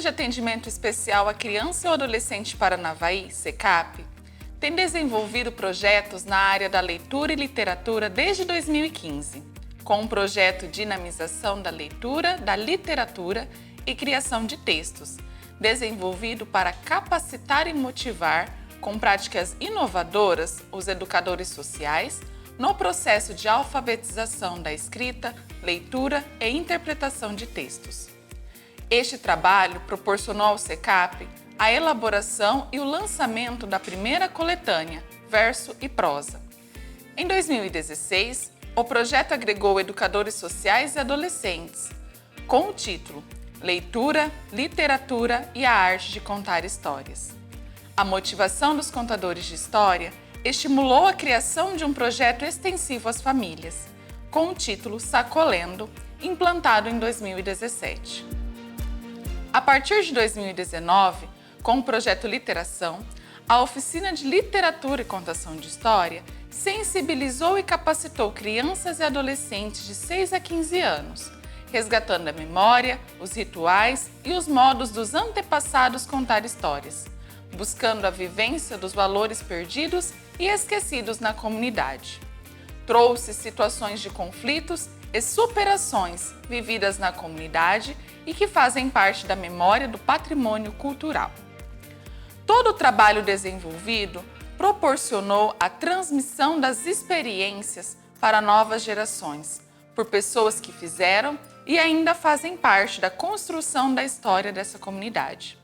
de Atendimento Especial à Criança e ao Adolescente Paranavaí, SECAP, tem desenvolvido projetos na área da leitura e literatura desde 2015, com um projeto de dinamização da leitura, da literatura e criação de textos, desenvolvido para capacitar e motivar, com práticas inovadoras, os educadores sociais no processo de alfabetização da escrita, leitura e interpretação de textos. Este trabalho proporcionou ao SECAP a elaboração e o lançamento da primeira coletânea, Verso e Prosa. Em 2016, o projeto agregou educadores sociais e adolescentes, com o título Leitura, Literatura e a Arte de Contar Histórias. A motivação dos contadores de história estimulou a criação de um projeto extensivo às famílias, com o título Sacolendo, implantado em 2017. A partir de 2019, com o projeto Literação, a Oficina de Literatura e Contação de História sensibilizou e capacitou crianças e adolescentes de 6 a 15 anos, resgatando a memória, os rituais e os modos dos antepassados contar histórias, buscando a vivência dos valores perdidos e esquecidos na comunidade. Trouxe situações de conflitos e superações vividas na comunidade e que fazem parte da memória do patrimônio cultural. Todo o trabalho desenvolvido proporcionou a transmissão das experiências para novas gerações, por pessoas que fizeram e ainda fazem parte da construção da história dessa comunidade.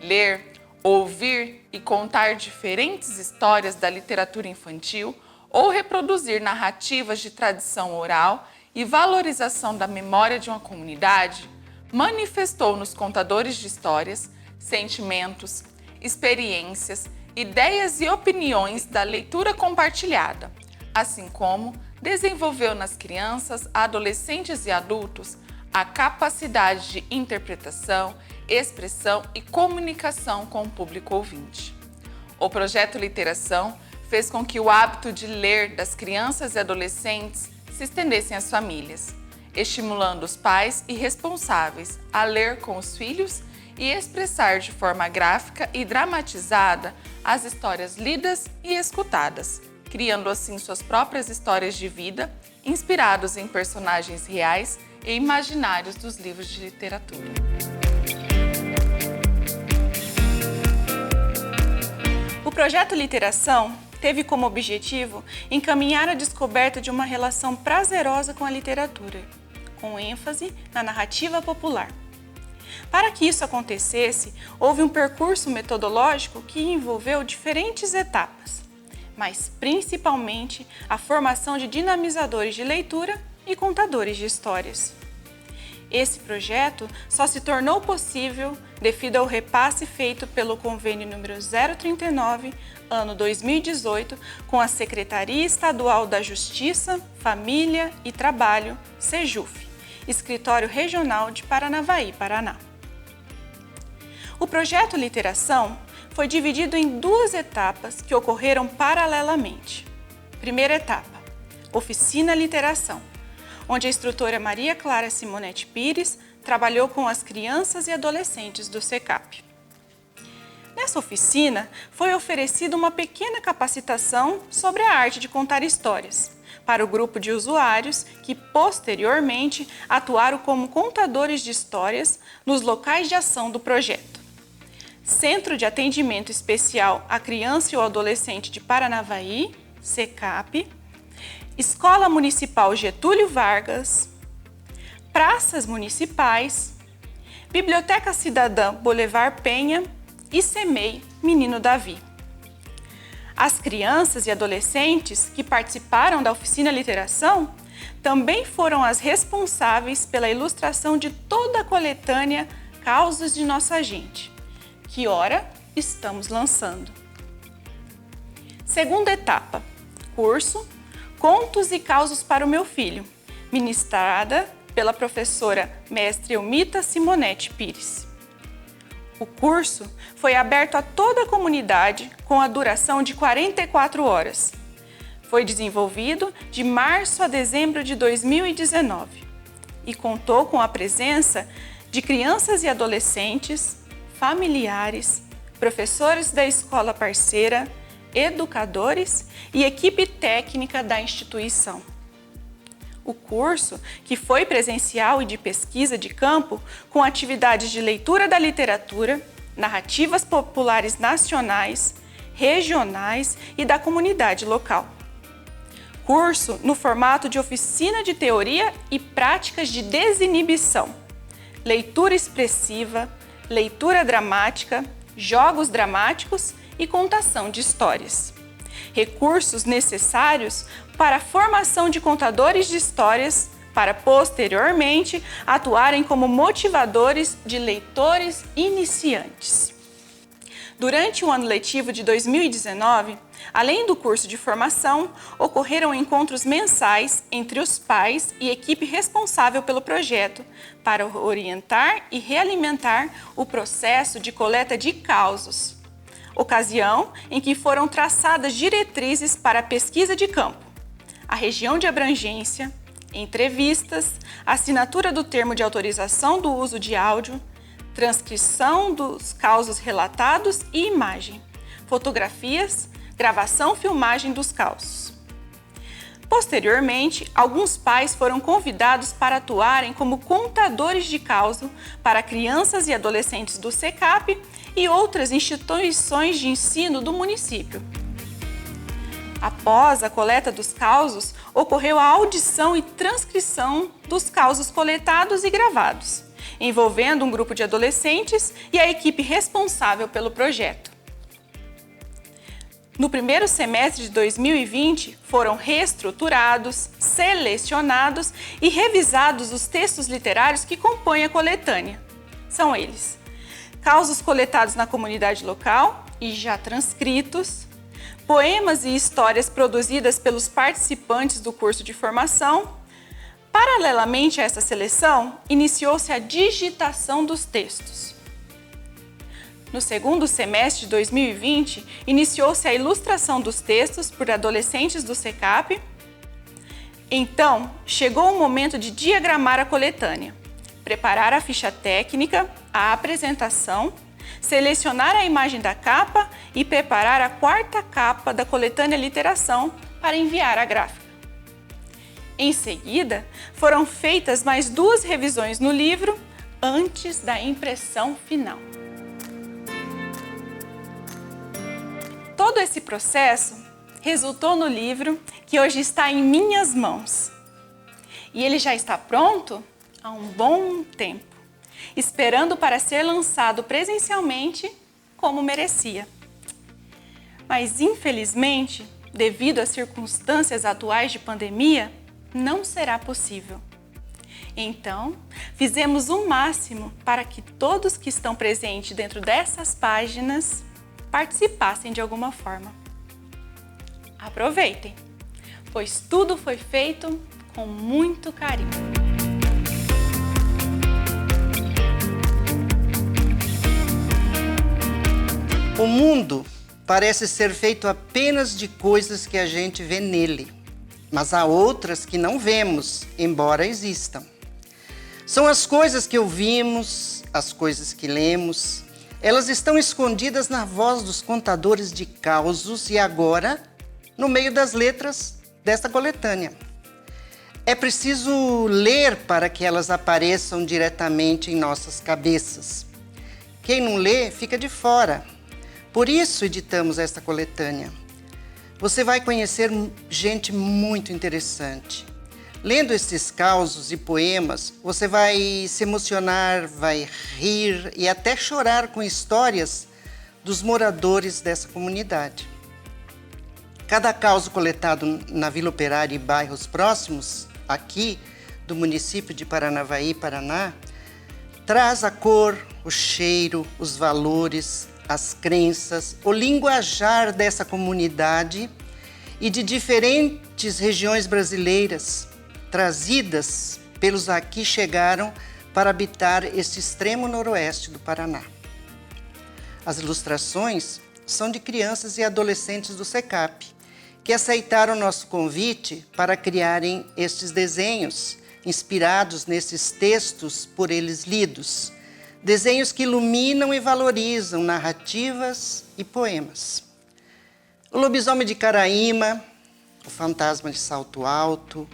Ler, ouvir e contar diferentes histórias da literatura infantil ou reproduzir narrativas de tradição oral e valorização da memória de uma comunidade manifestou nos contadores de histórias sentimentos, experiências, ideias e opiniões da leitura compartilhada, assim como desenvolveu nas crianças, adolescentes e adultos a capacidade de interpretação, expressão e comunicação com o público ouvinte. O projeto Literação fez com que o hábito de ler das crianças e adolescentes se estendesse às famílias, estimulando os pais e responsáveis a ler com os filhos e expressar de forma gráfica e dramatizada as histórias lidas e escutadas, criando assim suas próprias histórias de vida, inspirados em personagens reais e imaginários dos livros de literatura. O projeto Literação teve como objetivo encaminhar a descoberta de uma relação prazerosa com a literatura, com ênfase na narrativa popular. Para que isso acontecesse, houve um percurso metodológico que envolveu diferentes etapas, mas principalmente a formação de dinamizadores de leitura e contadores de histórias. Esse projeto só se tornou possível devido ao repasse feito pelo convênio número 039, ano 2018, com a Secretaria Estadual da Justiça, Família e Trabalho, SEJUF, Escritório Regional de Paranavaí, Paraná. O projeto Literação foi dividido em duas etapas que ocorreram paralelamente. Primeira etapa, Oficina Literação, onde a instrutora Maria Clara Simonetti Pires trabalhou com as crianças e adolescentes do SECAP. Nessa oficina, foi oferecida uma pequena capacitação sobre a arte de contar histórias para o grupo de usuários que, posteriormente, atuaram como contadores de histórias nos locais de ação do projeto. Centro de Atendimento Especial à Criança e ao Adolescente de Paranavaí, SECAP, Escola Municipal Getúlio Vargas, Praças Municipais, Biblioteca Cidadã Boulevard Penha e CEMEI Menino Davi. As crianças e adolescentes que participaram da Oficina Literação também foram as responsáveis pela ilustração de toda a coletânea Causos de Nossa Gente, que ora estamos lançando. Segunda etapa, curso Contos e Causos para o Meu Filho, ministrada pela professora mestre Elmita Simonetti Pires. O curso foi aberto a toda a comunidade com a duração de 44 horas. Foi desenvolvido de março a dezembro de 2019 e contou com a presença de crianças e adolescentes, familiares, professores da escola parceira, educadores e equipe técnica da instituição. O curso, que foi presencial e de pesquisa de campo, com atividades de leitura da literatura, narrativas populares nacionais, regionais e da comunidade local. Curso no formato de oficina de teoria e práticas de desinibição, leitura expressiva, leitura dramática, jogos dramáticos e contação de histórias. Recursos necessários para a formação de contadores de histórias para, posteriormente, atuarem como motivadores de leitores iniciantes. Durante o ano letivo de 2019, além do curso de formação, ocorreram encontros mensais entre os pais e equipe responsável pelo projeto para orientar e realimentar o processo de coleta de causos, ocasião em que foram traçadas diretrizes para a pesquisa de campo, a região de abrangência, entrevistas, assinatura do termo de autorização do uso de áudio, transcrição dos causos relatados e imagem, fotografias, gravação, filmagem dos causos. Posteriormente, alguns pais foram convidados para atuarem como contadores de causo para crianças e adolescentes do SECAP e outras instituições de ensino do município. Após a coleta dos causos, ocorreu a audição e transcrição dos causos coletados e gravados, envolvendo um grupo de adolescentes e a equipe responsável pelo projeto. No primeiro semestre de 2020, foram reestruturados, selecionados e revisados os textos literários que compõem a coletânea. São eles: causos coletados na comunidade local e já transcritos, poemas e histórias produzidas pelos participantes do curso de formação. Paralelamente a essa seleção, iniciou-se a digitação dos textos. No segundo semestre de 2020, iniciou-se a ilustração dos textos por adolescentes do SECAP. Então, chegou o momento de diagramar a coletânea, preparar a ficha técnica, a apresentação, selecionar a imagem da capa e preparar a quarta capa da coletânea Literação para enviar à gráfica. Em seguida, foram feitas mais 2 revisões no livro antes da impressão final. Todo esse processo resultou no livro que hoje está em minhas mãos. E ele já está pronto há um bom tempo, esperando para ser lançado presencialmente como merecia. Mas, infelizmente, devido às circunstâncias atuais de pandemia, não será possível. Então, fizemos o máximo para que todos que estão presentes dentro dessas páginas participassem de alguma forma. Aproveitem, pois tudo foi feito com muito carinho. O mundo parece ser feito apenas de coisas que a gente vê nele, mas há outras que não vemos, embora existam. São as coisas que ouvimos, as coisas que lemos. Elas estão escondidas na voz dos contadores de causos e agora no meio das letras desta coletânea. É preciso ler para que elas apareçam diretamente em nossas cabeças. Quem não lê fica de fora. Por isso editamos esta coletânea. Você vai conhecer gente muito interessante. Lendo esses causos e poemas, você vai se emocionar, vai rir e até chorar com histórias dos moradores dessa comunidade. Cada causo coletado na Vila Operária e bairros próximos, aqui do município de Paranavaí, Paraná, traz a cor, o cheiro, os valores, as crenças, o linguajar dessa comunidade e de diferentes regiões brasileiras, trazidas pelos aqui chegaram para habitar este extremo noroeste do Paraná. As ilustrações são de crianças e adolescentes do SECAP, que aceitaram nosso convite para criarem estes desenhos inspirados nesses textos por eles lidos. Desenhos que iluminam e valorizam narrativas e poemas. O Lobisomem de Caraíma, O Fantasma de Salto Alto,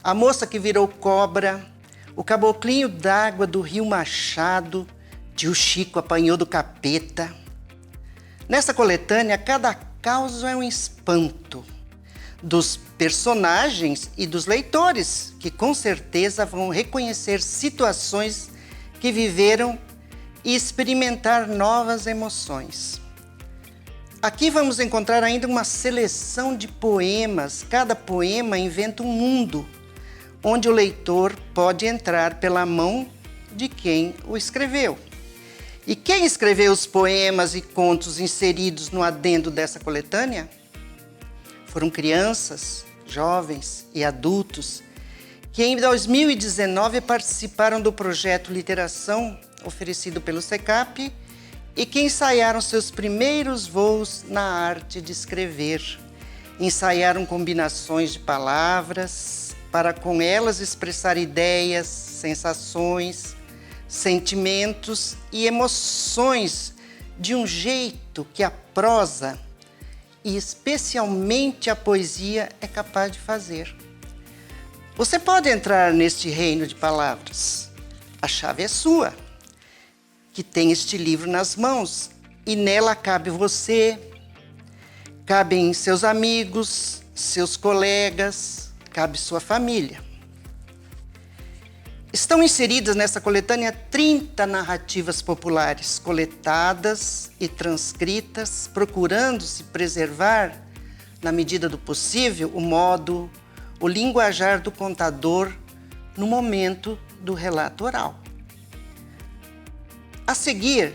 A Moça que Virou Cobra, O Caboclinho d'Água do Rio Machado, Tio Chico Apanhou do Capeta. Nessa coletânea, cada caos é um espanto dos personagens e dos leitores, que com certeza vão reconhecer situações que viveram e experimentar novas emoções. Aqui vamos encontrar ainda uma seleção de poemas. Cada poema inventa um mundo, onde o leitor pode entrar pela mão de quem o escreveu. E quem escreveu os poemas e contos inseridos no adendo dessa coletânea? Foram crianças, jovens e adultos que em 2019 participaram do projeto Literação oferecido pelo SECAP e que ensaiaram seus primeiros voos na arte de escrever. Ensaiaram combinações de palavras para com elas expressar ideias, sensações, sentimentos e emoções de um jeito que a prosa e especialmente a poesia é capaz de fazer. Você pode entrar neste reino de palavras. A chave é sua, que tem este livro nas mãos, e nela cabe você, cabem seus amigos, seus colegas, cabe sua família. Estão inseridas nessa coletânea 30 narrativas populares, coletadas e transcritas, procurando se preservar, na medida do possível, o linguajar do contador no momento do relato oral. A seguir,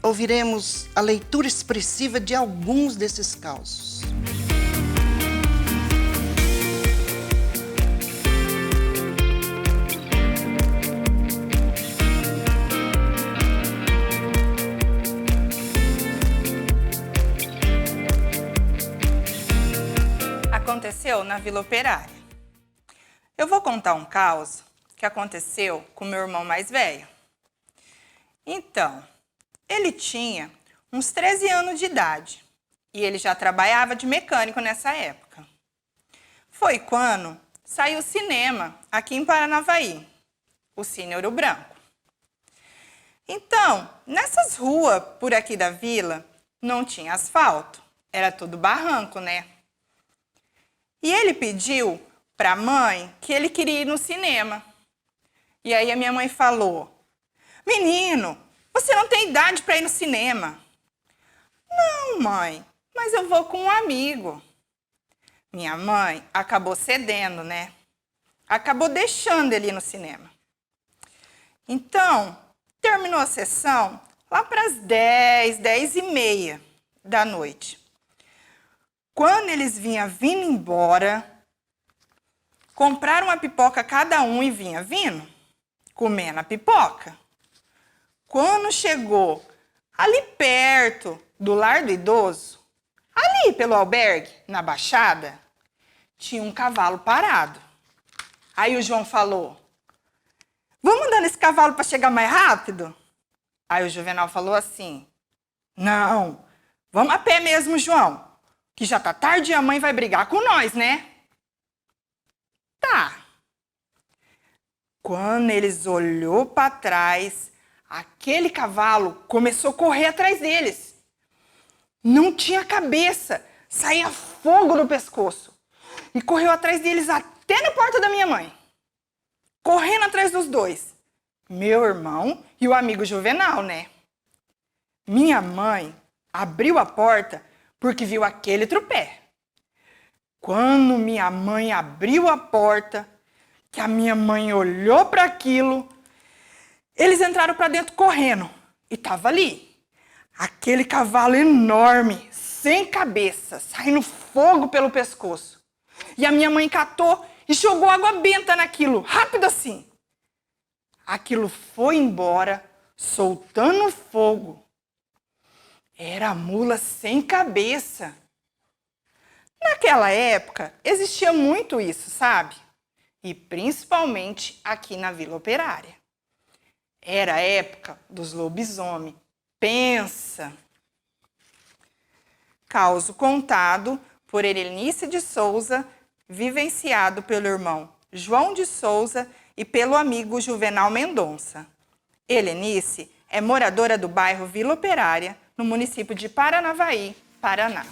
ouviremos a leitura expressiva de alguns desses causos. Aconteceu na Vila Operária. Eu vou contar um caos que aconteceu com meu irmão mais velho. Então, ele tinha uns 13 anos de idade e ele já trabalhava de mecânico nessa época. Foi quando saiu o cinema aqui em Paranavaí, o Cine Ouro Branco. Então, nessas ruas por aqui da vila, não tinha asfalto, era tudo barranco, né? E ele pediu para a mãe que ele queria ir no cinema. E aí a minha mãe falou: menino, você não tem idade para ir no cinema. Não, mãe, mas eu vou com um amigo. Minha mãe acabou cedendo, né? Acabou deixando ele ir no cinema. Então, terminou a sessão lá para as 10, 10h30 da noite. Quando eles vinham vindo embora, compraram uma pipoca cada um e vinha vindo, comendo a pipoca. Quando chegou ali perto do lar do idoso, ali pelo albergue, na Baixada, tinha um cavalo parado. Aí o João falou: vamos andar nesse cavalo para chegar mais rápido? Aí o Juvenal falou assim: não, vamos a pé mesmo, João, que já tá tarde e a mãe vai brigar com nós, né? Tá. Quando eles olhou para trás, aquele cavalo começou a correr atrás deles. Não tinha cabeça, saía fogo no pescoço. E correu atrás deles até na porta da minha mãe. Correndo atrás dos dois. Meu irmão e o amigo Juvenal, né? Minha mãe abriu a porta porque viu aquele tropé. Quando minha mãe abriu a porta, que a minha mãe olhou para aquilo, eles entraram para dentro correndo. E tava ali, aquele cavalo enorme, sem cabeça, saindo fogo pelo pescoço. E a minha mãe catou e jogou água benta naquilo, rápido assim. Aquilo foi embora, soltando fogo. Era a mula sem cabeça. Naquela época, existia muito isso, sabe? e principalmente aqui na Vila Operária. Era a época dos lobisomens. Pensa! Causo contado por Helenice de Souza, vivenciado pelo irmão João de Souza e pelo amigo Juvenal Mendonça. Helenice é moradora do bairro Vila Operária, no município de Paranavaí, Paraná.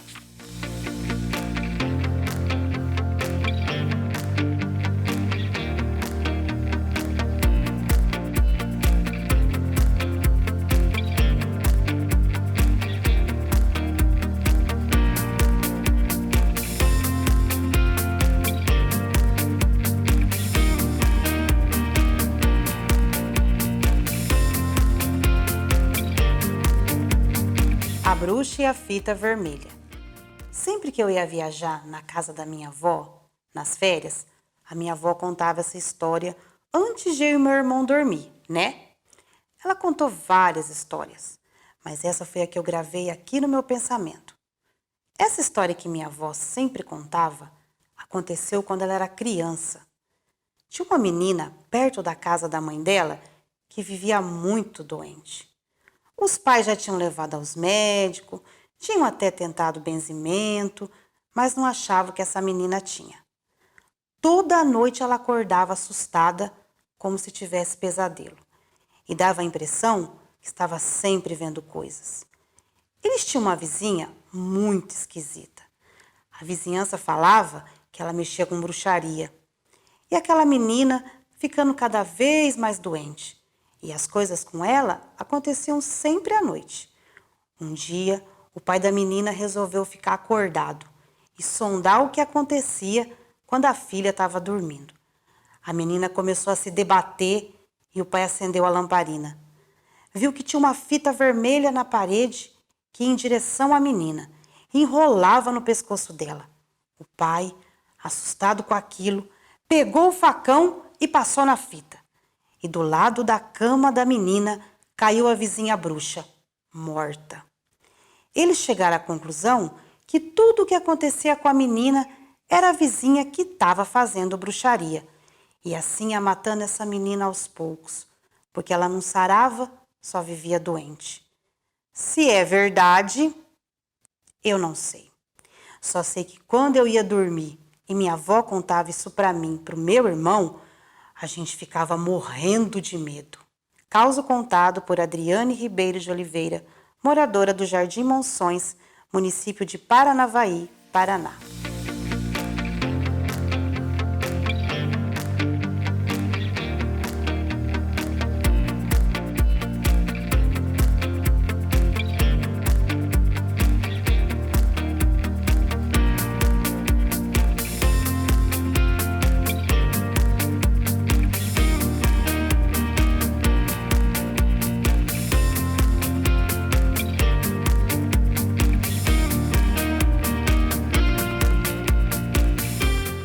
A Bruxa e a Fita Vermelha. Sempre que eu ia viajar na casa da minha avó, nas férias, a minha avó contava essa história antes de eu e meu irmão dormir, né? Ela contou várias histórias, mas essa foi a que eu gravei aqui no meu pensamento. Essa história que minha avó sempre contava aconteceu quando ela era criança. Tinha uma menina perto da casa da mãe dela que vivia muito doente. Os pais já tinham levado aos médicos, tinham até tentado benzimento, mas não achavam que essa menina tinha. Toda noite ela acordava assustada, como se tivesse pesadelo, e dava a impressão que estava sempre vendo coisas. Eles tinham uma vizinha muito esquisita. A vizinhança falava que ela mexia com bruxaria. E aquela menina ficando cada vez mais doente. E as coisas com ela aconteciam sempre à noite. Um dia, o pai da menina resolveu ficar acordado e sondar o que acontecia quando a filha estava dormindo. A menina começou a se debater e o pai acendeu a lamparina. Viu que tinha uma fita vermelha na parede que ia em direção à menina e enrolava no pescoço dela. O pai, assustado com aquilo, pegou o facão e passou na fita. E do lado da cama da menina caiu a vizinha bruxa, morta. Eles chegaram à conclusão que tudo o que acontecia com a menina era a vizinha que estava fazendo bruxaria. E assim ia matando essa menina aos poucos, porque ela não sarava, só vivia doente. Se é verdade, eu não sei. Só sei que quando eu ia dormir e minha avó contava isso para mim, para o meu irmão, a gente ficava morrendo de medo. Caso contado por Adriane Ribeiro de Oliveira, moradora do Jardim Monções, município de Paranavaí, Paraná.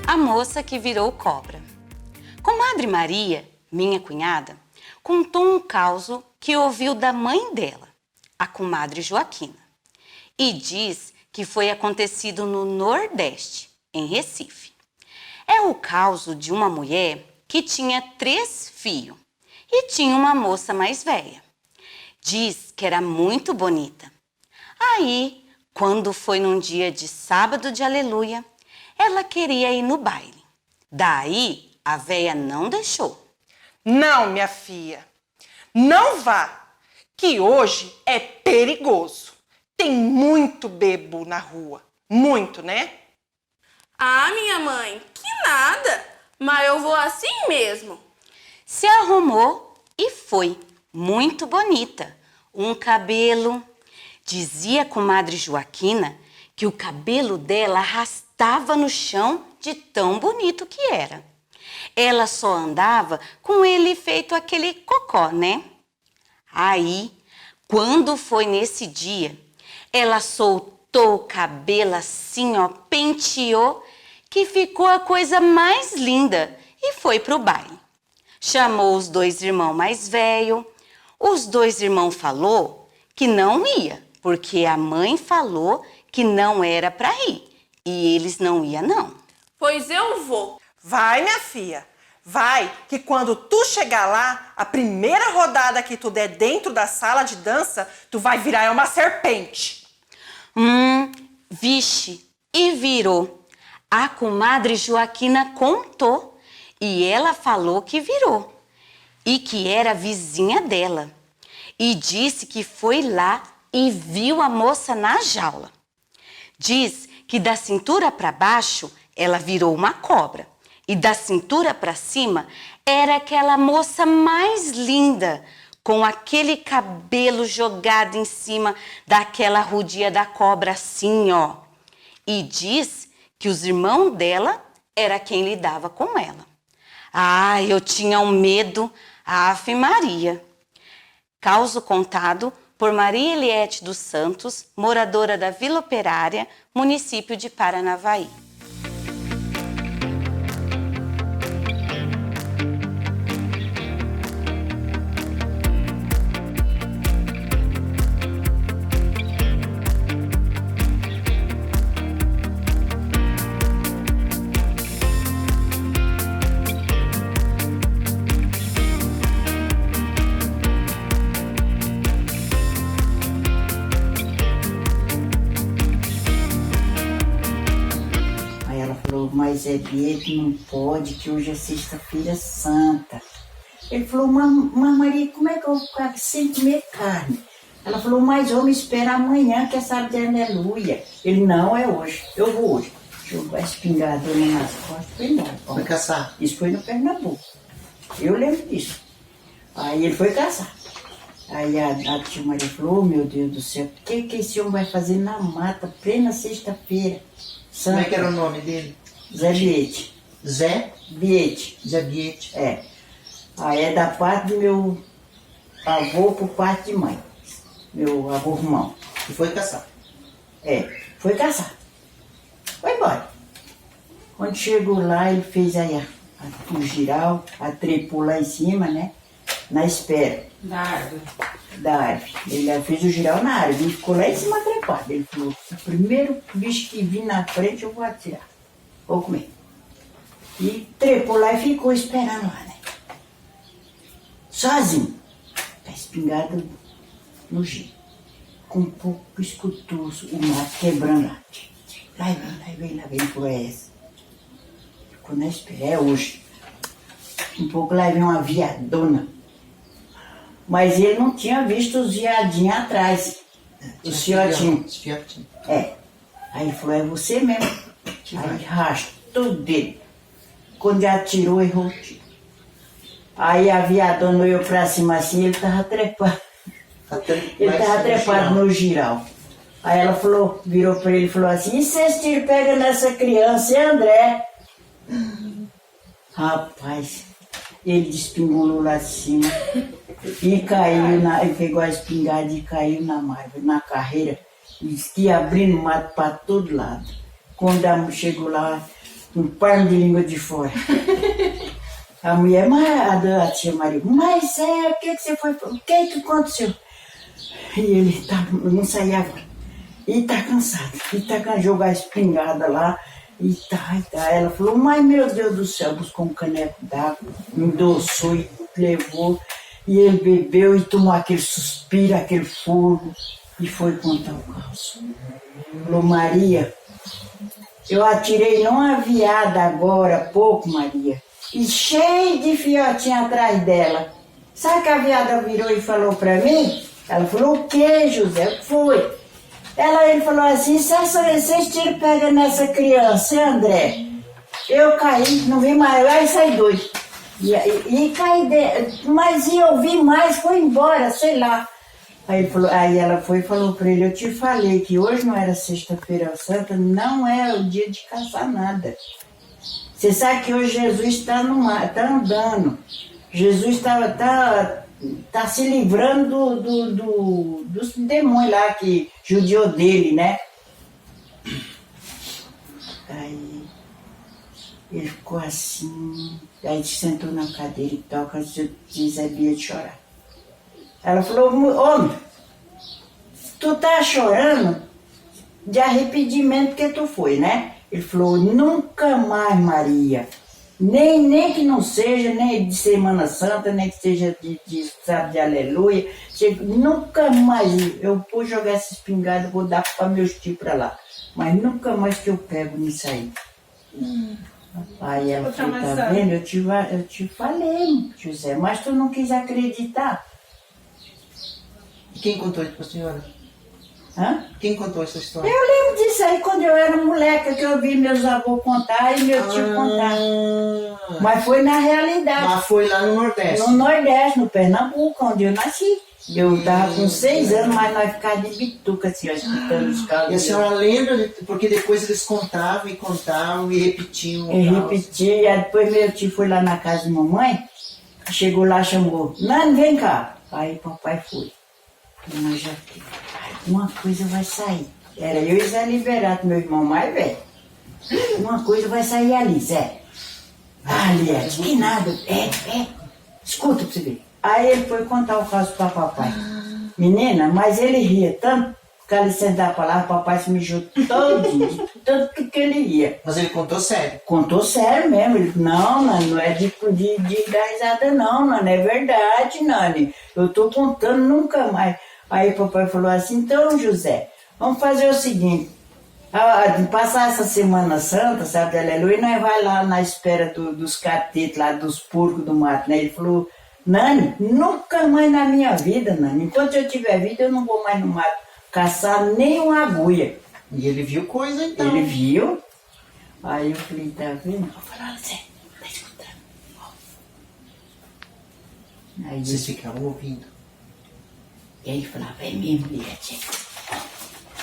A moça que virou cobra. Comadre Maria, minha cunhada, contou um causo que ouviu da mãe dela, a comadre Joaquina, e diz que foi acontecido no Nordeste, em Recife. É o causo de uma mulher que tinha 3 filhos e tinha uma moça mais velha. Diz que era muito bonita. Aí, quando foi num dia de sábado de aleluia, ela queria ir no baile. Daí, a véia não deixou. Não, minha filha, não vá, que hoje é perigoso. Tem muito bebo na rua, muito, né? Ah, minha mãe, que nada, mas eu vou assim mesmo. Se arrumou e foi, muito bonita. Um cabelo. Dizia a comadre Joaquina que o cabelo dela arrastava no chão de tão bonito que era. Ela só andava com ele feito aquele cocó, né? Aí, quando foi nesse dia, ela soltou o cabelo assim, ó, penteou, que ficou a coisa mais linda e foi pro baile. Chamou os 2 irmãos mais velhos. Os 2 irmãos falou que não ia, porque a mãe falou que não era para ir. E eles não iam, não. Pois eu vou. Vai, minha filha, Vai, que quando tu chegar lá, a primeira rodada que tu der dentro da sala de dança, tu vai virar uma serpente. Vixe, e virou. A comadre Joaquina contou e ela falou que virou e que era vizinha dela. E disse que foi lá e viu a moça na jaula. Diz que da cintura para baixo ela virou uma cobra e da cintura para cima era aquela moça mais linda, com aquele cabelo jogado em cima daquela rodia da cobra assim, ó. E diz que os irmãos dela era quem lidava com ela. Ah, eu tinha um medo, Ave Maria. Causo contado por Maria Eliette dos Santos, moradora da Vila Operária, município de Paranavaí. Mas é Bieto, não pode, que hoje é sexta-feira santa. Ele falou, mas Maria, como é que eu vou ficar sem comer carne? Ela falou, mas homem, espera amanhã, que é sábado de aleluia. Ele, não, é hoje, eu vou hoje. Jogou a espingardona nas costas e foi embora. Foi caçar? Isso foi no Pernambuco. Eu lembro disso. Aí ele foi caçar. Aí a tia Maria falou, oh, meu Deus do céu, o que esse homem vai fazer na mata, plena sexta-feira santa? Como é que era o nome dele? Zé Biete. Zé? Biete. Zé Biete. É. Aí é da parte do meu avô por parte de mãe. Meu avô irmão. E foi caçar? É, foi caçar. Foi embora. Quando chegou lá, ele fez aí o giral, trepou lá em cima, né? Na espera. Da árvore. Da árvore. Ele fez o giral na árvore. Ele ficou lá em cima trepado. Ele falou, o primeiro bicho que vir na frente eu vou atirar. Vou comer. E trepou lá e ficou esperando lá, né? Sozinho. A espingarda no giro. Com um pouco escutou o mato quebrando lá. Lá vem, por essa. Ficou na espera, é hoje. Um pouco lá vem uma viadona. Mas ele não tinha visto os viadinhos atrás. Os fiotinhos. É. Aí ele falou, é você mesmo. Aí arrastou o dedo. Quando ele atirou, errou o tiro. Aí a viadona olhou pra cima assim, ele tava trepado. Ele tava trepado no giral. Aí ela falou, virou pra ele e falou assim, e se esse tiro pega nessa criança, é André? Rapaz, ele despingou lá de cima e caiu, ele pegou a espingarda e caiu na árvore, na carreira, e ia abrindo mato pra todo lado. Quando a mulher chegou lá, um palmo de língua de fora. A mulher, a tia Maria, mas o que você foi? O que aconteceu? E ele não saía agora. E tá cansado. E tá cansado, jogar a espingarda lá. E tá. Ela falou, mas meu Deus do céu, buscou um caneco d'água, endossou e levou. E ele bebeu e tomou aquele suspiro, aquele fogo. E foi contar o caos. Falou, Maria, eu atirei numa viada agora, há pouco, Maria, e cheio de fiotinha atrás dela. Sabe que a viada virou e falou pra mim? Ela falou, o que, José? O que foi? Ele falou assim, se esse tiro pega nessa criança, André? Eu caí, não vi mais, aí saí doido. E caí dentro, mas eu vi mais, foi embora, sei lá. Aí ela foi e falou pra ele, eu te falei que hoje não era sexta-feira santa, não é o dia de caçar nada. Você sabe que hoje Jesus está no mar, está andando. Jesus tá se livrando dos demônios lá que judiou dele, né? Aí ele ficou assim, aí sentou na cadeira e toca, diz a Bia de chorar. Ela falou, homem, tu tá chorando de arrependimento que tu foi, né? Ele falou, nunca mais, Maria, Nem que não seja, nem de Semana Santa, nem que seja de sábado de aleluia. Nunca mais eu vou jogar essa espingarda, vou dar para meus tios para lá. Mas nunca mais que eu pego nisso aí. Aí ela falou, tá vendo? Eu te falei, José, mas tu não quis acreditar. E quem contou isso pra senhora? Hã? Quem contou essa história? Eu lembro disso aí quando eu era moleca, que eu vi meus avôs contar e meu tio contar. Mas foi na realidade. Mas foi lá no Nordeste. No Nordeste, no Pernambuco, onde eu nasci. Eu tava com 6 anos, mas nós ficávamos de bituca, assim, ó, escutando os caras. E a senhora lembra, porque depois eles contavam e repetiam. Eu repeti, e depois meu tio foi lá na casa de mamãe, chegou lá, chamou, Nani, vem cá. Aí papai foi. Mas já uma coisa vai sair. Era eu e Zé Liberato, meu irmão mais velho. Uma coisa vai sair ali, Zé. Aliás, que nada. Escuta pra você ver. Aí ele foi contar o caso pra papai. Menina, mas ele ria tanto, que ele sentar a palavra, papai se mijou todinho, tanto que ele ria. Mas ele contou sério? Contou sério mesmo. Ele falou, não, Nani, não é de dar risada não, Nani, é verdade, Nani. Eu tô contando nunca mais. Aí o papai falou assim, então, José, vamos fazer o seguinte, passar essa Semana Santa, sabe, aleluia, e nós vai lá na espera dos catetos, lá dos porcos do mato, né? Ele falou, Nani, nunca mais na minha vida, Nani, enquanto eu tiver vida, eu não vou mais no mato caçar nem uma agulha. E ele viu coisa, então? Ele viu. Aí eu falei, tá vendo? Eu falei, Zé, tá escutando? Aí vocês ficavam ouvindo? E aí ele falava, é mesmo, Liette.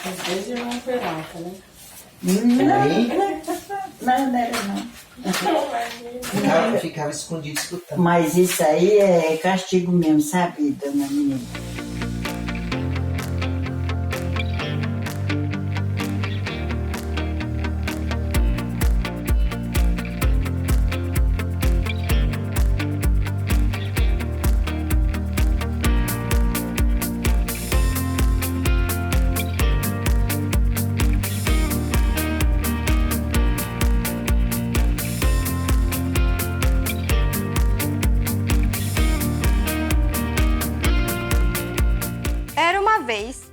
Às vezes irmão peralta, né? Não era não. Ficava escondido escutando. Mas isso aí é castigo mesmo, sabe, dona menina?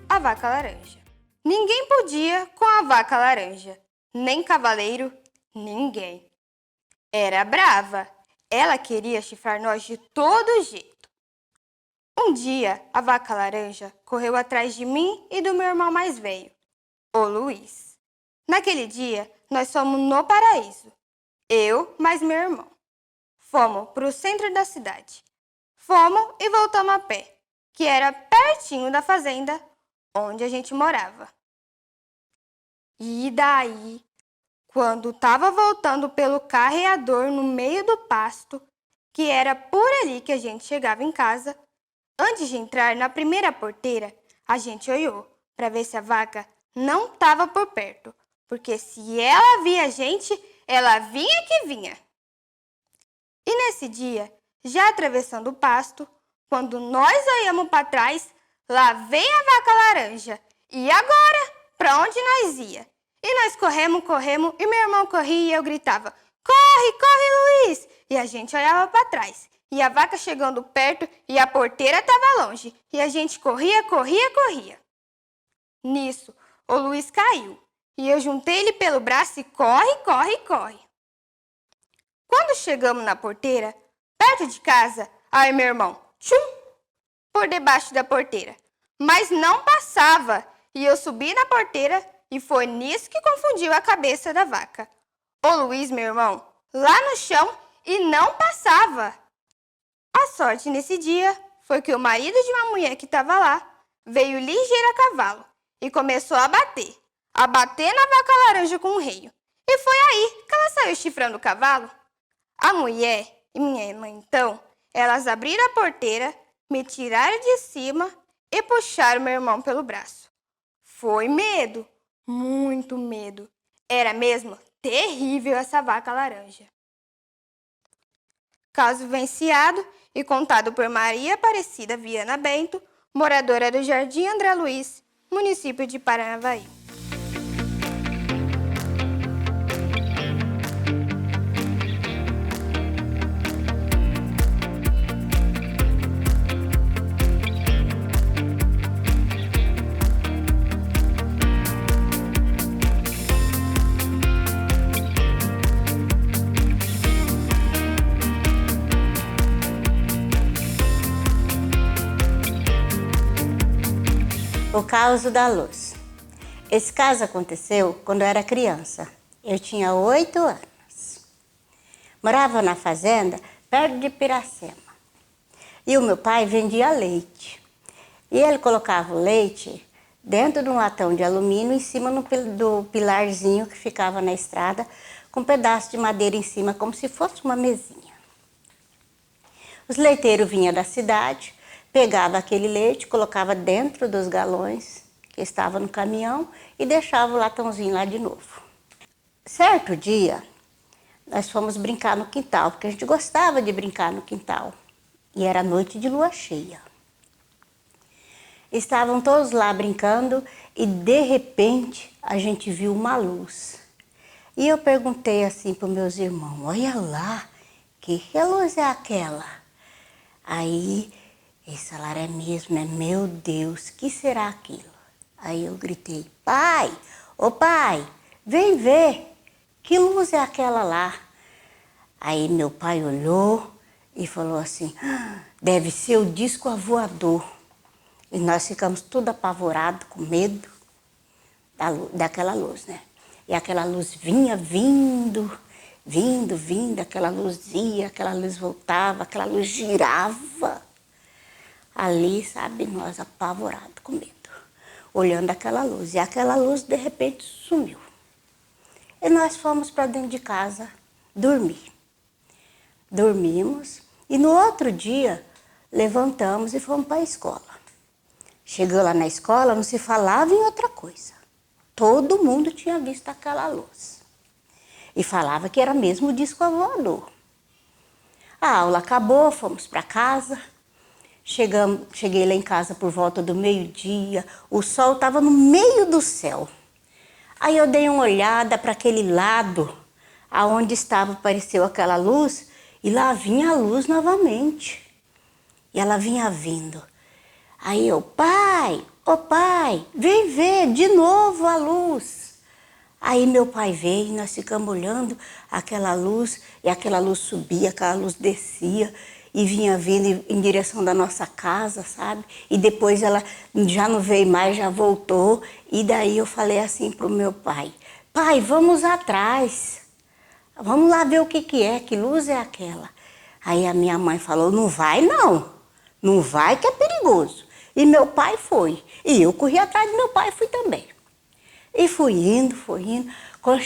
A vaca laranja. Ninguém podia com a vaca laranja, nem cavaleiro, ninguém. Era brava, ela queria chifrar nós de todo jeito. Um dia, a vaca laranja correu atrás de mim e do meu irmão mais velho, o Luiz. Naquele dia, nós fomos no paraíso, eu mais meu irmão. Fomos para o centro da cidade. Fomos e voltamos a pé, que era pertinho da fazenda onde a gente morava. E daí, quando estava voltando pelo carreador no meio do pasto, que era por ali que a gente chegava em casa, antes de entrar na primeira porteira, a gente olhou para ver se a vaca não estava por perto, porque se ela via a gente, ela vinha que vinha. E nesse dia, já atravessando o pasto, quando nós olhamos para trás, lá vem a vaca laranja. E agora? Para onde nós ia? E nós corremos, e meu irmão corria e eu gritava, corre, corre, Luiz! E a gente olhava para trás. E a vaca chegando perto e a porteira estava longe. E a gente corria. Nisso, o Luiz caiu. E eu juntei ele pelo braço e corre. Quando chegamos na porteira, perto de casa, aí meu irmão, tchum! Por debaixo da porteira, mas não passava, e eu subi na porteira e foi nisso que confundiu a cabeça da vaca. O Luiz, meu irmão, lá no chão e não passava. A sorte nesse dia foi que o marido de uma mulher que estava lá veio ligeiro a cavalo e começou a bater na vaca laranja com o reio. E foi aí que ela saiu chifrando o cavalo. A mulher e minha irmã, então, elas abriram a porteira, me tiraram de cima e puxaram meu irmão pelo braço. Foi medo, muito medo. Era mesmo terrível essa vaca laranja. Caso vivenciado e contado por Maria Aparecida Viana Bento, moradora do Jardim André Luiz, município de Paranavaí. caos da luz. Esse caso aconteceu quando eu era criança. Eu tinha 8 anos. Morava na fazenda, perto de Piracema. E o meu pai vendia leite. E ele colocava o leite dentro de um latão de alumínio em cima do pilarzinho que ficava na estrada, com um pedaço de madeira em cima, como se fosse uma mesinha. Os leiteiros vinham da cidade, pegavam aquele leite, colocava dentro dos galões que estavam no caminhão e deixava o latãozinho lá de novo. Certo dia, nós fomos brincar no quintal, porque a gente gostava de brincar no quintal. E era noite de lua cheia. Estavam todos lá brincando e, de repente, a gente viu uma luz. E eu perguntei assim para os meus irmãos, olha lá, que luz é aquela? Aí, eles falaram, é mesmo, né? Meu Deus, que será aquilo? Aí eu gritei, pai, ô pai, vem ver, que luz é aquela lá? Aí meu pai olhou e falou assim, deve ser o disco voador. E nós ficamos tudo apavorados, com medo daquela luz, né? E aquela luz vinha vindo, aquela luz ia, aquela luz voltava, aquela luz girava. Ali, sabe, nós apavorados, com medo, olhando aquela luz. E aquela luz, de repente, sumiu. E nós fomos para dentro de casa dormir. Dormimos e no outro dia levantamos e fomos para a escola. Chegou lá na escola, não se falava em outra coisa. Todo mundo tinha visto aquela luz. E falava que era mesmo o disco voador. A aula acabou, fomos para casa. Cheguei lá em casa por volta do meio-dia. O sol estava no meio do céu. Aí eu dei uma olhada para aquele lado, aonde apareceu aquela luz, e lá vinha a luz novamente. E ela vinha vindo. Aí eu, pai, ô pai, vem ver de novo a luz. Aí meu pai veio e nós ficamos olhando aquela luz, e aquela luz subia, aquela luz descia, e vinha vindo em direção da nossa casa, sabe? E depois ela já não veio mais, já voltou. E daí eu falei assim pro meu pai, pai, vamos atrás. Vamos lá ver o que é, que luz é aquela. Aí a minha mãe falou, não vai não. Não vai que é perigoso. E meu pai foi. E eu corri atrás do meu pai e fui também. E fui indo. Quando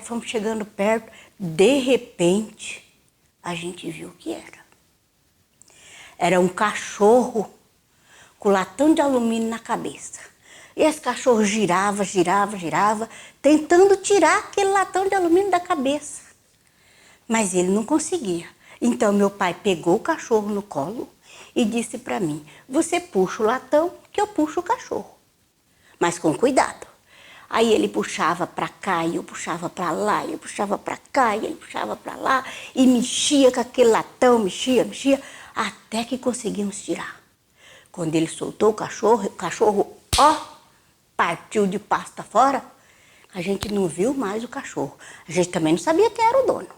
fomos chegando perto, de repente, a gente viu o que era. Era um cachorro com latão de alumínio na cabeça. E esse cachorro girava, tentando tirar aquele latão de alumínio da cabeça. Mas ele não conseguia. Então meu pai pegou o cachorro no colo e disse para mim, você puxa o latão que eu puxo o cachorro. Mas com cuidado. Aí ele puxava para cá, e eu puxava para lá, e eu puxava para cá, e ele puxava para lá, e mexia com aquele latão, mexia, até que conseguimos tirar. Quando ele soltou o cachorro, partiu de pasta fora. A gente não viu mais o cachorro. A gente também não sabia quem era o dono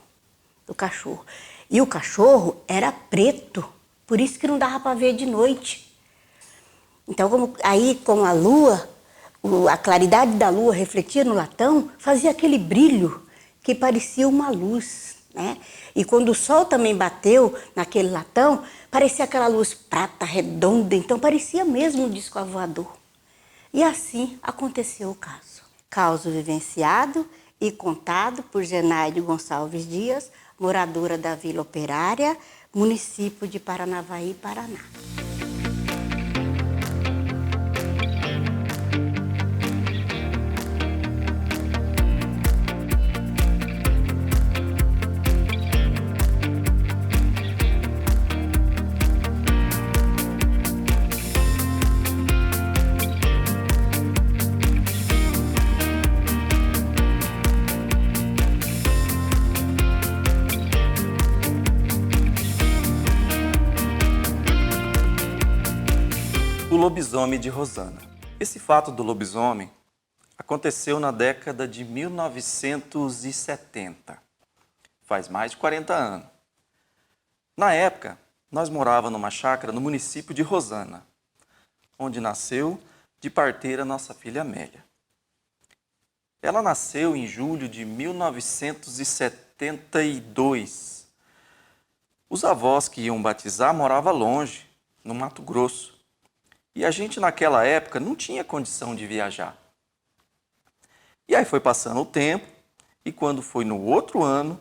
do cachorro. E o cachorro era preto, por isso que não dava para ver de noite. Então, com a lua, a claridade da lua refletia no latão, fazia aquele brilho que parecia uma luz, né? E quando o sol também bateu naquele latão, parecia aquela luz prata, redonda, então parecia mesmo um disco voador. E assim aconteceu o caso. Caso vivenciado e contado por Zenaide Gonçalves Dias, moradora da Vila Operária, município de Paranavaí, Paraná. O lobisomem de Rosana. Esse fato do lobisomem aconteceu na década de 1970. Faz mais de 40 anos. Na época, nós morávamos numa chácara no município de Rosana, onde nasceu de parteira nossa filha Amélia. Ela nasceu em julho de 1972. Os avós que iam batizar moravam longe, no Mato Grosso. E a gente naquela época não tinha condição de viajar. E aí foi passando o tempo, e quando foi no outro ano,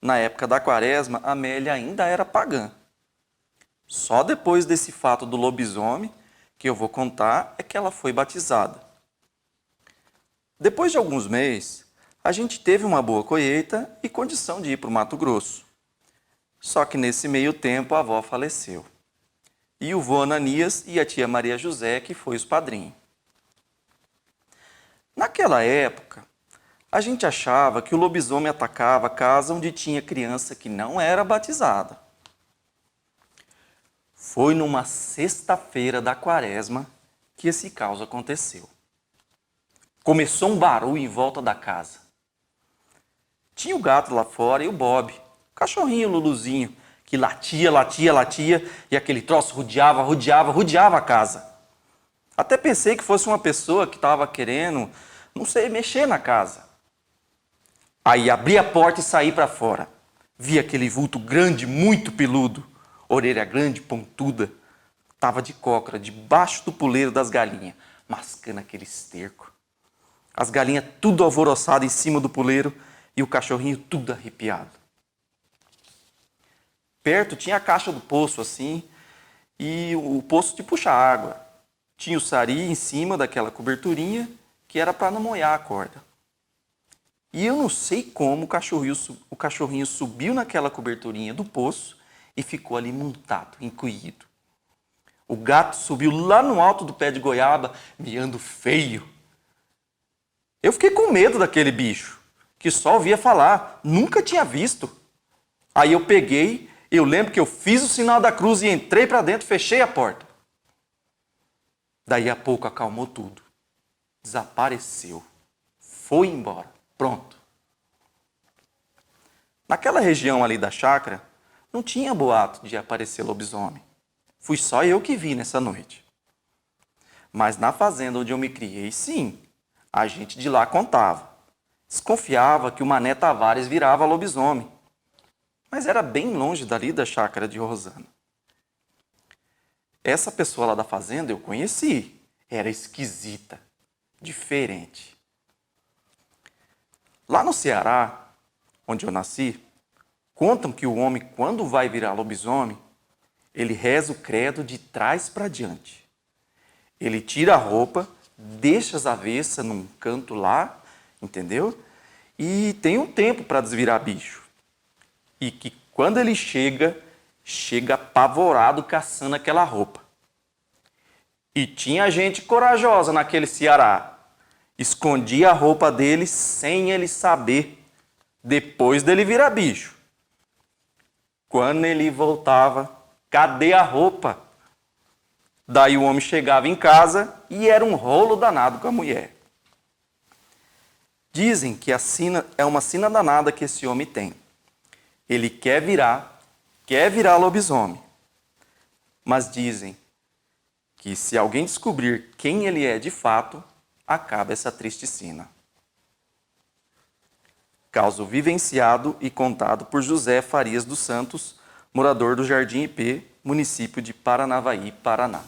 na época da quaresma, a Amélia ainda era pagã. Só depois desse fato do lobisomem, que eu vou contar, é que ela foi batizada. Depois de alguns meses, a gente teve uma boa colheita e condição de ir para o Mato Grosso. Só que nesse meio tempo a avó faleceu. E o vô Ananias e a tia Maria José, que foi os padrinhos. Naquela época, a gente achava que o lobisomem atacava a casa onde tinha criança que não era batizada. Foi numa sexta-feira da quaresma que esse caos aconteceu. Começou um barulho em volta da casa. Tinha o gato lá fora e o Bob, o cachorrinho Luluzinho, que latia, e aquele troço rodeava a casa. Até pensei que fosse uma pessoa que estava querendo, não sei, mexer na casa. Aí abri a porta e saí para fora. Vi aquele vulto grande, muito peludo, orelha grande, pontuda. Tava de cócora, debaixo do puleiro das galinhas, mascando aquele esterco. As galinhas tudo alvoroçadas em cima do puleiro e o cachorrinho tudo arrepiado. Perto tinha a caixa do poço assim, e o poço de puxar água. Tinha o sari em cima daquela coberturinha, que era para não molhar a corda. E eu não sei como o cachorrinho subiu naquela coberturinha do poço e ficou ali montado, encolhido. O gato subiu lá no alto do pé de goiaba, miando feio. Eu fiquei com medo daquele bicho, que só ouvia falar, nunca tinha visto. Aí eu lembro que eu fiz o sinal da cruz e entrei para dentro, fechei a porta. Daí a pouco acalmou tudo. Desapareceu. Foi embora. Pronto. Naquela região ali da chácara, não tinha boato de aparecer lobisomem. Fui só eu que vi nessa noite. Mas na fazenda onde eu me criei, sim, a gente de lá contava. Desconfiava que o Mané Tavares virava lobisomem. Mas era bem longe dali da chácara de Rosana. Essa pessoa lá da fazenda eu conheci. Era esquisita, diferente. Lá no Ceará, onde eu nasci, contam que o homem, quando vai virar lobisomem, ele reza o credo de trás para diante. Ele tira a roupa, deixa as avessas num canto lá, entendeu? E tem um tempo para desvirar bicho. E que quando ele chega apavorado caçando aquela roupa. E tinha gente corajosa naquele Ceará. Escondia a roupa dele sem ele saber, depois dele virar bicho. Quando ele voltava, cadê a roupa? Daí o homem chegava em casa e era um rolo danado com a mulher. Dizem que é uma sina danada que esse homem tem. Ele quer virar lobisomem. Mas dizem que se alguém descobrir quem ele é de fato, acaba essa triste sina. Caso vivenciado e contado por José Farias dos Santos, morador do Jardim IP, município de Paranavaí, Paraná.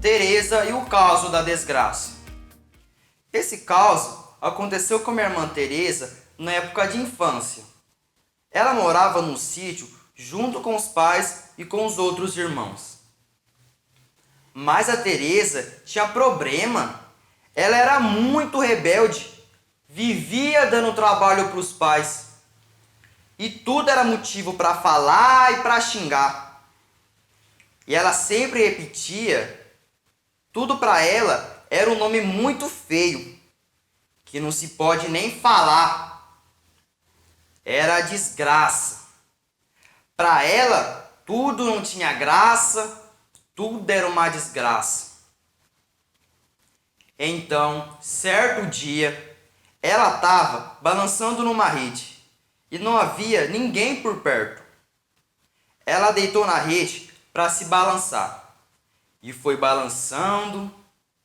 Teresa e o caso da desgraça. Esse caso aconteceu com minha irmã Teresa na época de infância. Ela morava num sítio junto com os pais e com os outros irmãos. Mas a Teresa tinha problema. Ela era muito rebelde, vivia dando trabalho para os pais. E tudo era motivo para falar e para xingar. E ela sempre repetia. Tudo para ela era um nome muito feio, que não se pode nem falar. Era a desgraça. Para ela, tudo não tinha graça, tudo era uma desgraça. Então, certo dia, ela estava balançando numa rede e não havia ninguém por perto. Ela deitou na rede para se balançar e foi balançando,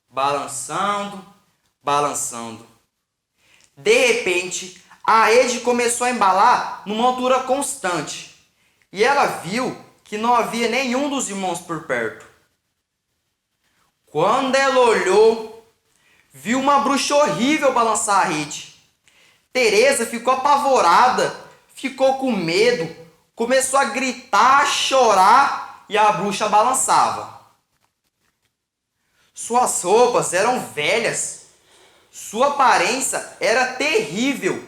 balançando, balançando. De repente, a rede começou a embalar numa altura constante e ela viu que não havia nenhum dos irmãos por perto. Quando ela olhou, viu uma bruxa horrível balançar a rede. Teresa ficou apavorada, ficou com medo, começou a gritar, a chorar e a bruxa balançava. Suas roupas eram velhas, sua aparência era terrível.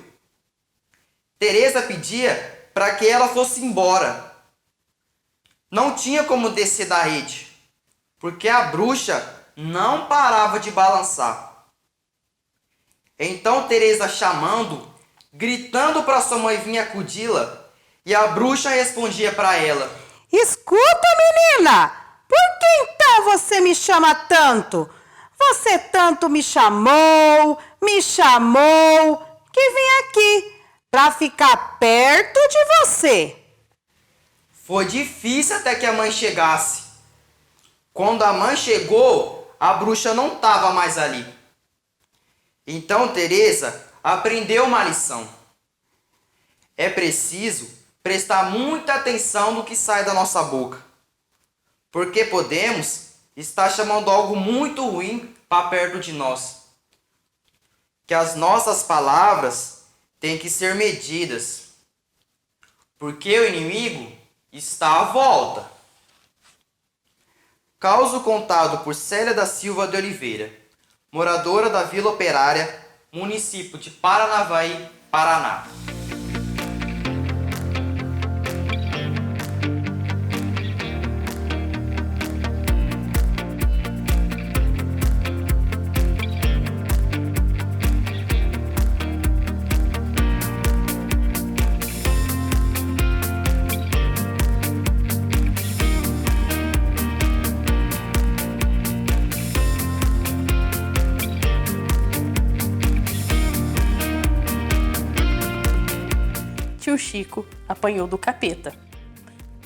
Teresa pedia para que ela fosse embora. Não tinha como descer da rede, porque a bruxa não parava de balançar. Então Teresa chamando, gritando para sua mãe vir acudi-la, e a bruxa respondia para ela: Escuta, menina! Por que então você me chama tanto? Você tanto me chamou, que vim aqui para ficar perto de você. Foi difícil até que a mãe chegasse. Quando a mãe chegou, a bruxa não estava mais ali. Então Teresa aprendeu uma lição. É preciso prestar muita atenção no que sai da nossa boca, porque podemos estar chamando algo muito ruim para perto de nós. Que as nossas palavras têm que ser medidas, porque o inimigo está à volta. Causo contado por Célia da Silva de Oliveira, moradora da Vila Operária, município de Paranavaí, Paraná. Tio Chico apanhou do capeta.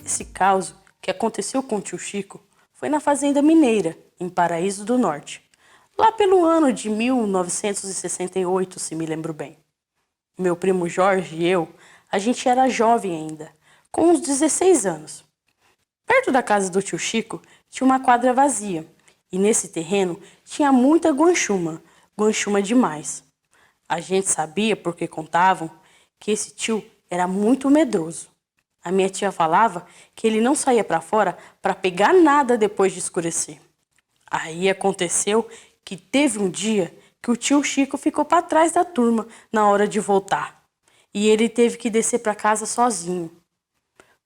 Esse caso que aconteceu com o tio Chico foi na Fazenda Mineira, em Paraíso do Norte, lá pelo ano de 1968, se me lembro bem. Meu primo Jorge e eu, a gente era jovem ainda, com uns 16 anos. Perto da casa do tio Chico tinha uma quadra vazia, e nesse terreno tinha muita guanchuma demais. A gente sabia, porque contavam, que esse tio era muito medroso. A minha tia falava que ele não saía para fora para pegar nada depois de escurecer. Aí aconteceu que teve um dia que o tio Chico ficou para trás da turma na hora de voltar. E ele teve que descer para casa sozinho.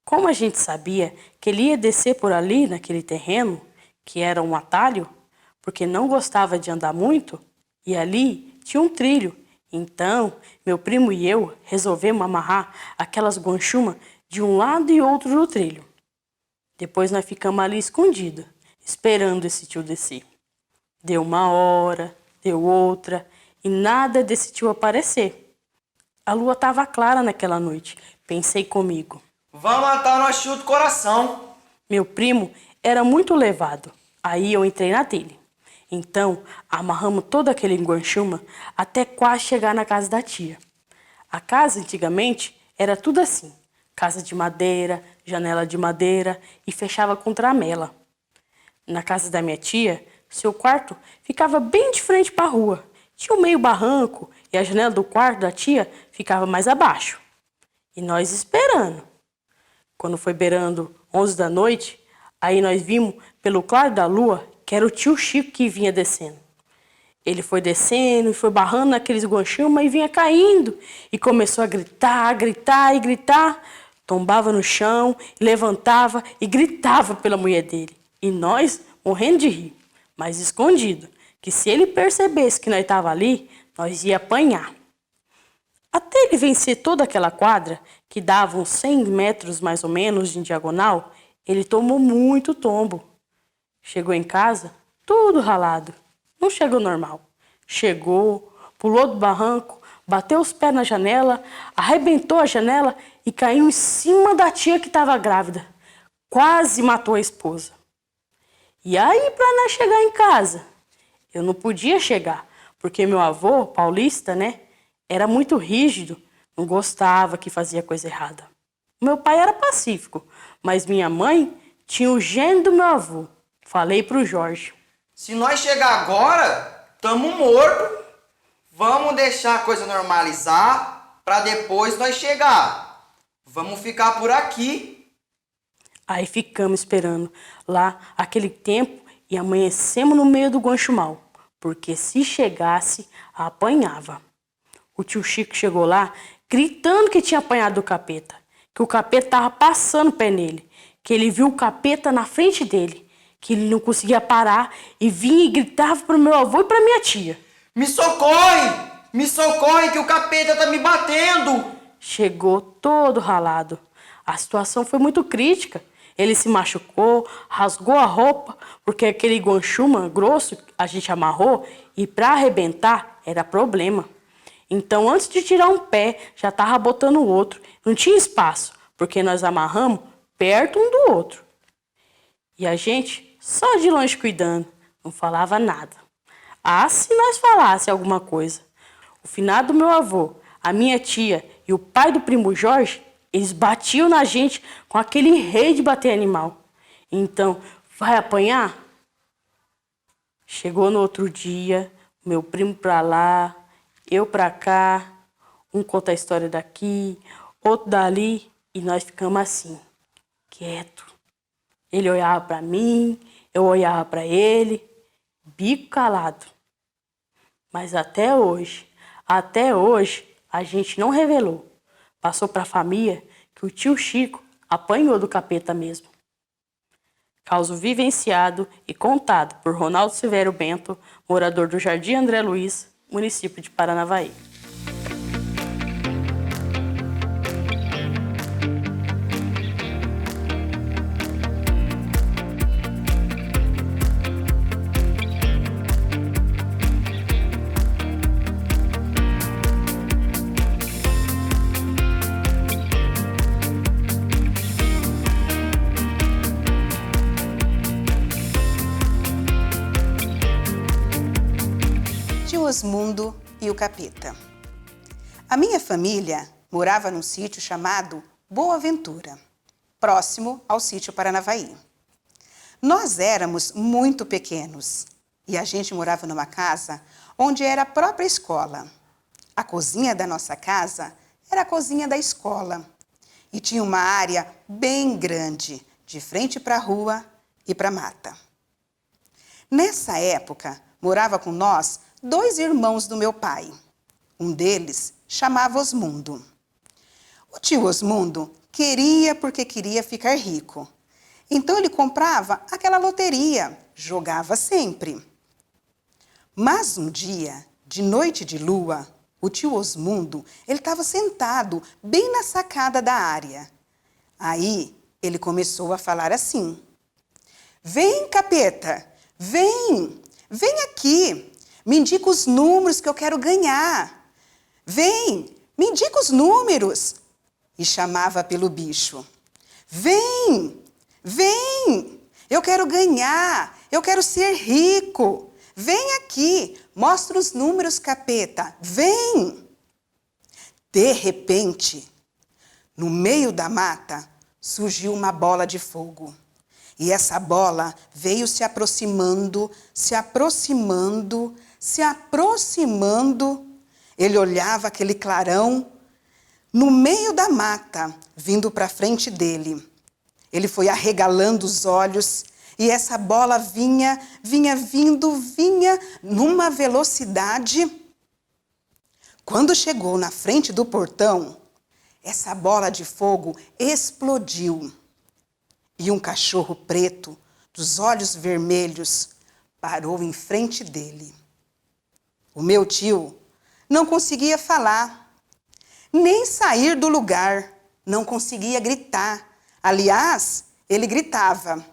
Como a gente sabia que ele ia descer por ali, naquele terreno, que era um atalho, porque não gostava de andar muito, e ali tinha um trilho. Então, meu primo e eu resolvemos amarrar aquelas guanchumas de um lado e outro do trilho. Depois nós ficamos ali escondidos, esperando esse tio descer. Deu uma hora, deu outra, e nada desse tio aparecer. A lua estava clara naquela noite. Pensei comigo: vamos matar nós tio do coração. Meu primo era muito levado. Aí eu entrei na dele. Então, amarramos todo aquele guanchuma até quase chegar na casa da tia. A casa, antigamente, era tudo assim. Casa de madeira, janela de madeira e fechava com tramela. Na casa da minha tia, seu quarto ficava bem de frente para a rua. Tinha um meio barranco e a janela do quarto da tia ficava mais abaixo. E nós esperando. Quando foi beirando 11 da noite, aí nós vimos pelo claro da lua que era o tio Chico que vinha descendo. Ele foi descendo e foi barrando naqueles guanchumas e vinha caindo. E começou a gritar, gritar e gritar. Tombava no chão, levantava e gritava pela mulher dele. E nós morrendo de rir, mas escondido, que se ele percebesse que nós estávamos ali, nós ia apanhar. Até ele vencer toda aquela quadra, que dava uns 100 metros mais ou menos de diagonal, ele tomou muito tombo. Chegou em casa, tudo ralado. Não chegou normal. Chegou, pulou do barranco, bateu os pés na janela, arrebentou a janela e caiu em cima da tia que estava grávida. Quase matou a esposa. E aí, para nós chegar em casa? Eu não podia chegar, porque meu avô, paulista, né, era muito rígido, não gostava que fazia coisa errada. Meu pai era pacífico, mas minha mãe tinha o gênio do meu avô. Falei pro Jorge. Se nós chegar agora, tamo morto. Vamos deixar a coisa normalizar para depois nós chegar. Vamos ficar por aqui. Aí ficamos esperando lá aquele tempo e amanhecemos no meio do Guancho Mal, porque se chegasse, apanhava. O tio Chico chegou lá gritando que tinha apanhado do capeta, que o capeta estava passando o pé nele, que ele viu o capeta na frente dele, que ele não conseguia parar e vinha e gritava para o meu avô e para minha tia. Me socorre! Me socorre que o capeta tá me batendo! Chegou todo ralado. A situação foi muito crítica. Ele se machucou, rasgou a roupa, porque aquele guanchuma grosso a gente amarrou e para arrebentar era problema. Então, antes de tirar um pé, já estava botando o outro. Não tinha espaço, porque nós amarramos perto um do outro. E a gente só de longe cuidando, não falava nada. Ah, se nós falasse alguma coisa. O finado do meu avô, a minha tia e o pai do primo Jorge, eles batiam na gente com aquele rei de bater animal. Então, vai apanhar? Chegou no outro dia, meu primo pra lá, eu pra cá, um conta a história daqui, outro dali, e nós ficamos assim, quieto. Ele olhava pra mim, eu olhava pra ele, bico calado. Mas até hoje, a gente não revelou. Passou para a família que o tio Chico apanhou do capeta mesmo. Caso vivenciado e contado por Ronaldo Severo Bento, morador do Jardim André Luiz, município de Paranavaí. Osmundo e o Capeta. A minha família morava num sítio chamado Boa Ventura, próximo ao sítio Paranavaí. Nós éramos muito pequenos e a gente morava numa casa onde era a própria escola. A cozinha da nossa casa era a cozinha da escola e tinha uma área bem grande, de frente para a rua e para a mata. Nessa época, morava com nós 2 irmãos do meu pai. Um deles chamava Osmundo. O tio Osmundo queria porque queria ficar rico. Então ele comprava aquela loteria, jogava sempre. Mas um dia, de noite de lua, o tio Osmundo, ele estava sentado bem na sacada da área. Aí ele começou a falar assim: "Vem, capeta, vem, vem aqui. Me indica os números que eu quero ganhar. Vem, me indica os números." E chamava pelo bicho. "Vem, vem, eu quero ganhar, eu quero ser rico. Vem aqui, mostra os números, capeta, vem." De repente, no meio da mata, surgiu uma bola de fogo. E essa bola veio se aproximando, se aproximando, se aproximando. Ele olhava aquele clarão no meio da mata, vindo para frente dele. Ele foi arregalando os olhos e essa bola vinha numa velocidade. Quando chegou na frente do portão, essa bola de fogo explodiu. E um cachorro preto, dos olhos vermelhos, parou em frente dele. O meu tio não conseguia falar, nem sair do lugar, não conseguia gritar. Aliás, ele gritava,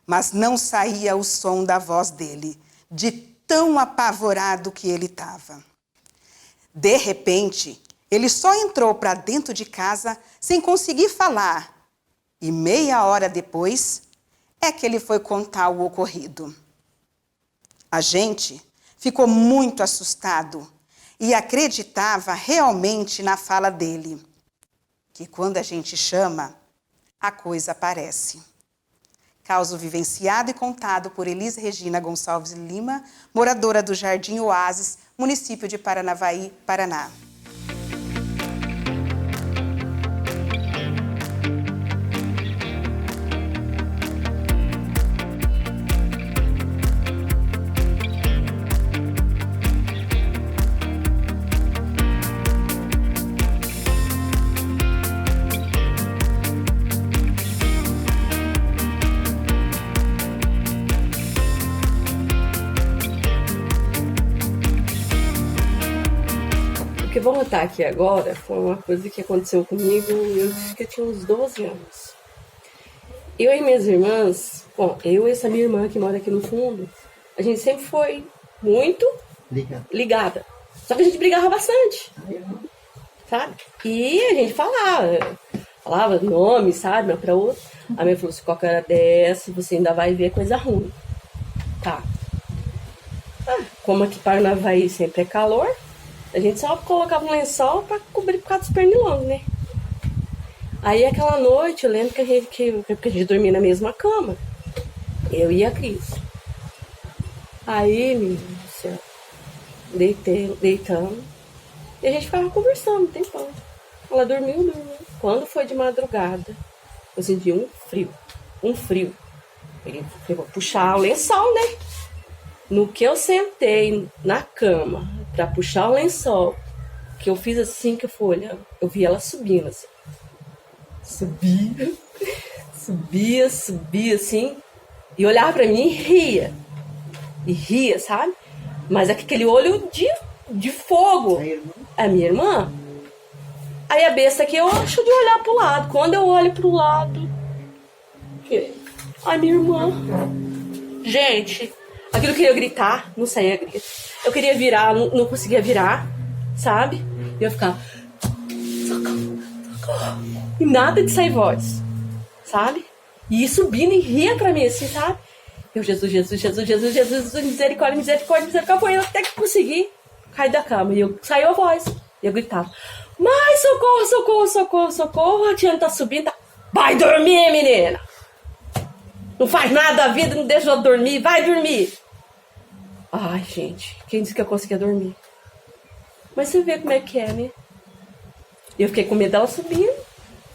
mas não saía o som da voz dele, de tão apavorado que ele estava. De repente, ele só entrou para dentro de casa sem conseguir falar. E meia hora depois, é que ele foi contar o ocorrido. A gente ficou muito assustado e acreditava realmente na fala dele, que quando a gente chama, a coisa aparece. Caso vivenciado e contado por Elis Regina Gonçalves Lima, moradora do Jardim Oásis, município de Paranavaí, Paraná. O que eu vou contar aqui agora foi uma coisa que aconteceu comigo, eu disse que eu tinha uns 12 anos. Eu e minhas irmãs, bom, eu e essa minha irmã que mora aqui no fundo, a gente sempre foi muito ligada. Só que a gente brigava bastante, sabe? E a gente falava nome, sabe, uma pra outra. A minha falou assim, qualquer hora dessa, você ainda vai ver coisa ruim. Tá. Como aqui Paranavaí sempre é calor, a gente só colocava um lençol pra cobrir por causa dos pernilongos, né? Aí aquela noite, eu lembro que a gente dormia na mesma cama. Eu e a Cris. Aí, meu Deus do céu, deitamos. E a gente ficava conversando um tempão. Ela dormiu. Quando foi de madrugada, eu senti um frio. Eu vou puxar o lençol, né? No que eu sentei na cama pra puxar o lençol, que eu fiz assim, que eu fui olhando, eu vi ela subindo assim. Subia assim, e olhava pra mim e ria, sabe? Mas aquele olho de fogo. A minha irmã. Aí a besta aqui, eu acho de olhar pro lado. Quando eu olho pro lado, a minha irmã. Gente, aquilo que eu queria gritar, não saía grito. Eu queria virar, não conseguia virar, sabe? E eu ficava, socorro. E nada de sair voz, sabe? E subindo e ria pra mim, assim, sabe? Eu, Jesus, misericórdia, foi até que consegui cair da cama. E saiu a voz. E eu gritava, mãe, socorro, a Tiana tá subindo. Tá... Vai dormir, menina! Não faz nada da vida, não deixa eu dormir, vai dormir! Ai, gente, quem disse que eu conseguia dormir? Mas você vê como é que é, né? Eu fiquei com medo dela subindo.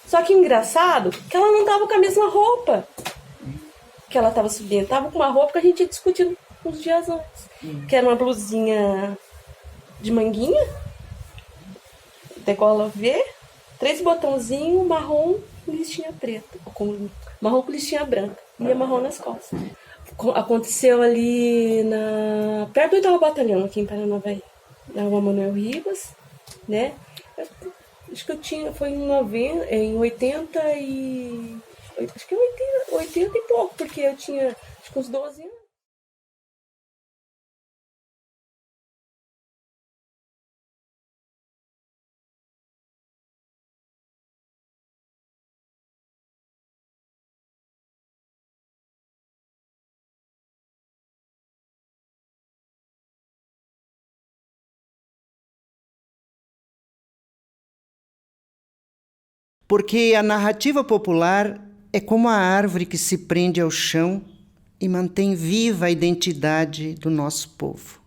Só que engraçado que ela não tava com a mesma roupa que ela tava subindo. Tava com uma roupa que a gente tinha discutido uns dias antes. Que era uma blusinha de manguinha, degola V, 3 botãozinhos, marrom com listinha preta. Marrom com listinha branca. E marrom nas costas. Aconteceu ali perto do 8º Batalhão, aqui em Paranavaí. Na Rua Manuel Ribas, né? Acho que foi em 80 e... Acho que 80 e pouco, porque eu tinha acho que uns 12 anos. Porque a narrativa popular é como a árvore que se prende ao chão e mantém viva a identidade do nosso povo.